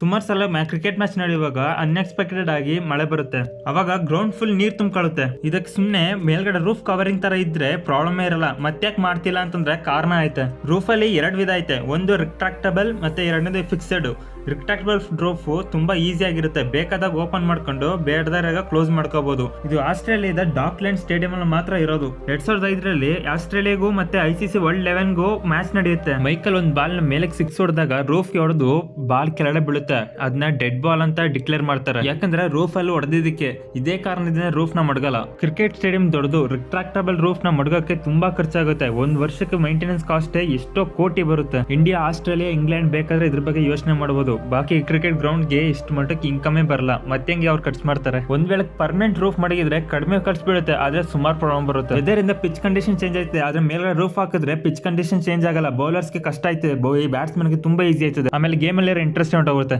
ಸುಮಾರು ಸಲ cricket match ನಡೆಯುವಾಗ ಅನ್ಎಕ್ಸ್ಪೆಕ್ಟೆಡ್ ಆಗಿ ಮಳೆ ಬರುತ್ತೆ. ಅವಾಗ ಗ್ರೌಂಡ್ ಫುಲ್ ನೀರ್ ತುಂಬಿಕೊಳ್ಳುತ್ತೆ. ಇದಕ್ಕೆ ಸುಮ್ನೆ ಮೇಲ್ಗಡೆ ರೂಫ್ ಕವರಿಂಗ್ ತರ ಇದ್ರೆ ಪ್ರಾಬ್ಲಮ್ ಇರಲ್ಲ. ಮತ್ತ್ಯಾಕ್ ಮಾಡ್ತಿಲ್ಲ ಅಂತಂದ್ರೆ ಕಾರಣ ಐತೆ. ರೂಫ್ ಅಲ್ಲಿ ಎರಡು ವಿಧ ಐತೆ, ಒಂದು ರಿಟ್ರಾಕ್ಟಬಲ್ ಮತ್ತೆ ಎರಡನೇದು ಫಿಕ್ಸೆಡ್. ರಿಟ್ರಾಕ್ಟಬಲ್ ರೂಫ್ ತುಂಬಾ ಈಸಿ ಆಗಿರುತ್ತೆ, ಬೇಕಾದಾಗ ಓಪನ್ ಮಾಡ್ಕೊಂಡು ಬೇಡದಾಗ ಕ್ಲೋಸ್ ಮಾಡ್ಕೋಬಹುದು. ಇದು ಆಸ್ಟ್ರೇಲಿಯಾದ ಡಾಕ್ಲ್ಯಾಂಡ್ ಸ್ಟೇಡಿಯಂ ಅಲ್ಲಿ ಮಾತ್ರ ಇರೋದು. 2005ರಲ್ಲಿ ಆಸ್ಟ್ರೇಲಿಯಾಗೂ ಮತ್ತೆ ICC ವರ್ಲ್ಡ್ 11ಗೂ ಮ್ಯಾಚ್ ನಡೆಯುತ್ತೆ. ಮೈಕಲ್ ಒಂದು ಬಾಲ್ ಮೇಲೆ ಸಿಕ್ಸ್ ಹೊಡೆದಾಗ ರೂಫ್ ಗೆ ಹೊಡೆದು ಬಾಲ್ ಕೆಳಗಡೆ ಬೀಳುತ್ತೆ. ಅದನ್ನ ಡೆಡ್ ಬಾಲ್ ಅಂತ ಡಿಕ್ಲೇರ್ ಮಾಡ್ತಾರೆ, ಯಾಕಂದ್ರೆ ರೂಫ್ ಅಲ್ಲಿ ಹೊಡೆದಿದ್ದಕ್ಕೆ. ಇದೇ ಕಾರಣದಿಂದ ರೂಫ್ ನ ಮಡಗಲ್ಲ. ಕ್ರಿಕೆಟ್ ಸ್ಟೇಡಿಯಂ ದೊಡ್ಡದು, ರಿಟ್ರಾಕ್ಟಬಲ್ ರೂಫ್ ನ ಮಡಗಕ್ಕೆ ತುಂಬಾ ಖರ್ಚಾಗುತ್ತೆ. ಒಂದ್ ವರ್ಷಕ್ಕೆ ಮೈಂಟೆನೆನ್ಸ್ ಕಾಸ್ಟ್ ಎಷ್ಟೋ ಕೋಟಿ ಬರುತ್ತೆ. ಇಂಡಿಯಾ, ಆಸ್ಟ್ರೇಲಿಯಾ, ಇಂಗ್ಲೆಂಡ್ ಬೇಕಾದ್ರೆ ಇದ್ರ ಬಗ್ಗೆ ಯೋಚನೆ ಮಾಡಬಹುದು. ಬಾಕಿ ಕ್ರಿಕೆಟ್ ಗ್ರೌಂಡ್ ಗೆ ಇಷ್ಟು ಮಟ್ಟಕ್ಕೆ ಇನ್ಕಮೇ ಬರಲ್ಲ, ಮತ್ತೆ ಅವ್ರು ಖರ್ಚು ಮಾಡ್ತಾರೆ. ಒಂದ್ ವೇಳೆ ಪರ್ಮನೆಂಟ್ ರೂಫ್ ಮಡಗಿದ್ರೆ ಕಡಿಮೆ ಖರ್ಚು ಬೀಳುತ್ತೆ, ಆದ್ರೆ ಸುಮಾರು ಪ್ರಾಬ್ಲಮ್ ಬರುತ್ತೆ. ಇದರಿಂದ ಪಿಚ್ ಕಂಡೀಷನ್ ಚೇಂಜ್ ಆಯ್ತದೆ, ಆದ್ರೆ ಮೇಲೆ ರೂಫ್ ಹಾಕಿದ್ರೆ ಪಿಚ್ ಕಂಡೀಷನ್ ಚೇಂಜ್ ಆಗಲ್ಲ. ಬೌಲರ್ಸ್ ಗೆ ಕಷ್ಟ ಆಯ್ತದೆ, ಬ್ಯಾಟ್ಸ್ಮನ್ ಗೆ ತುಂಬಾ ಈಸಿ ಆಯ್ತದೆ. ಆಮೇಲೆ ಗೇಮ್ ಅಲ್ಲಿ ಇಂಟ್ರೆಸ್ಟ್ ಹೊಂಟೋಗುತ್ತೆ.